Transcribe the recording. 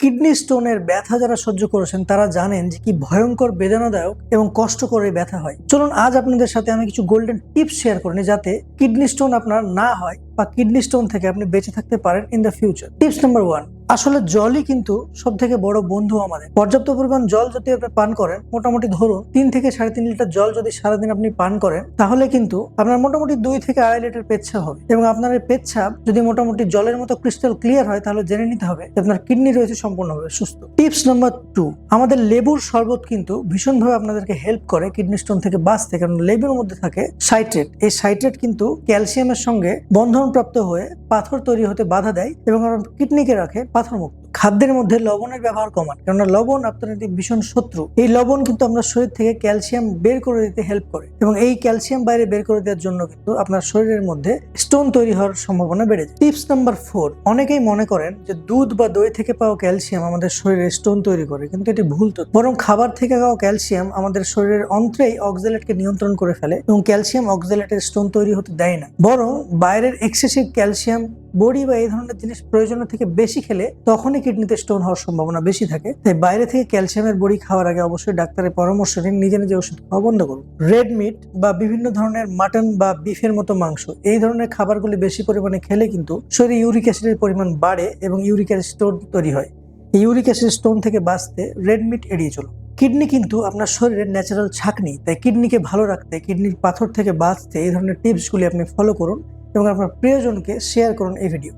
Kidney স্টোনের ব্যথা যারা সহ্য করেছেন তারা জানেন যে কি ভয়ঙ্কর বেদনাদায়ক এবং কষ্টকর এই ব্যথা হয়। চলুন আজ আপনাদের সাথে আমি কিছু গোল্ডেন টিপস শেয়ার করি যাতে কিডনি স্টোন আপনার না হয় বা কিডনি স্টোন থেকে আপনি বেঁচে থাকতে পারেন in the future. Tips number 1, আসলে জলই কিন্তু সব থেকে বড় বন্ধু আমাদের। পর্যাপ্ত পরিমাণ জল যদি আপনি পান করেন, মোটামুটি ধরুন 3 থেকে 3.5 লিটার জল যদি সারাদিন আপনি পান করেন, তাহলে কিন্তু আপনার মোটামুটি 2 থেকে 2.5 লিটার পেচ্ছাপ হবে। এবং আপনার এই পেচ্ছাপ যদি মোটামুটি জলের মতো ক্রিস্টাল ক্লিয়ার হয়, তাহলে জেনে নিতে হবে যে আপনার কিডনি রয়েছে সম্পূর্ণভাবে সুস্থ। টিপস নাম্বার 2, আমাদের লেবুর শরবত কিন্তু ভীষণভাবে আপনাদেরকে হেল্প করে কিডনি স্টোন থেকে বাঁচতে, কারণ লেবুর মধ্যে থাকে সাইট্রেট। এই সাইট্রেট কিন্তু ক্যালসিয়ামের সঙ্গে বন্ধনপ্রাপ্ত হয়ে পাথর তৈরি হতে বাধা দেয় এবং আপনার কিডনিকে রাখে পাথর মুক্ত। খাদ্যের মধ্যে লবণের ব্যবহার কমান, কেননা লবণ আপনার একটি ভীষণ শত্রু। এই লবণ কিন্তু আপনার শরীর থেকে ক্যালসিয়াম বের করে দিতে হেল্প করে এবং এই ক্যালসিয়াম বাইরে বের করে দেওয়ার জন্য কিন্তু আপনার শরীরের মধ্যে স্টোন তৈরি হওয়ার সম্ভাবনা বেড়ে যায়। টিপস নাম্বার 4, অনেকেই মনে করেন যে দুধ বা দই থেকে পাওয়া ক্যালসিয়াম আমাদের শরীরে স্টোন তৈরি করে, কিন্তু এটি ভুল তথ্য। বরং খাবার থেকে পাওয়া ক্যালসিয়াম আমাদের শরীরের অন্ত্রেই অক্সালেটকে নিয়ন্ত্রণ করে ফেলে এবং ক্যালসিয়াম অক্সালেটের স্টোন তৈরি হতে দেয় না। বরং বাইরের এক্সেসিভ ক্যালসিয়াম, বড়ি বা এই ধরনের জিনিস প্রয়োজনের থেকে বেশি খেলে তখনই কিডনিতে স্টোন হওয়ার সম্ভাবনা বেশি থাকে। তাই বাইরে থেকে ক্যালসিয়ামের বড়ি খাওয়ার আগে অবশ্যই ডাক্তারের পরামর্শ নিন, নিজে নিজে ওষুধ খাওয়া বন্ধ করুন। রেড মিট বা বিভিন্ন ধরনের মাটন বা বিফের মতো মাংস, এই ধরনের খাবারগুলি বেশি পরিমাণে খেলে কিন্তু শরীরে ইউরিক অ্যাসিডের পরিমাণ বাড়ে এবং ইউরিক অ্যাসিড স্টোন তৈরি হয়। এই ইউরিক অ্যাসিড স্টোন থেকে বাঁচতে রেড মিট এড়িয়ে চলুন। কিডনি কিন্তু আপনার শরীরের ন্যাচারাল ছাঁকনি, তাই কিডনিকে ভালো রাখতে, কিডনির পাথর থেকে বাঁচতে এই ধরনের টিপসগুলি আপনি ফলো করুন এবং আপনার প্রিয়জনকে শেয়ার করুন এই ভিডিও।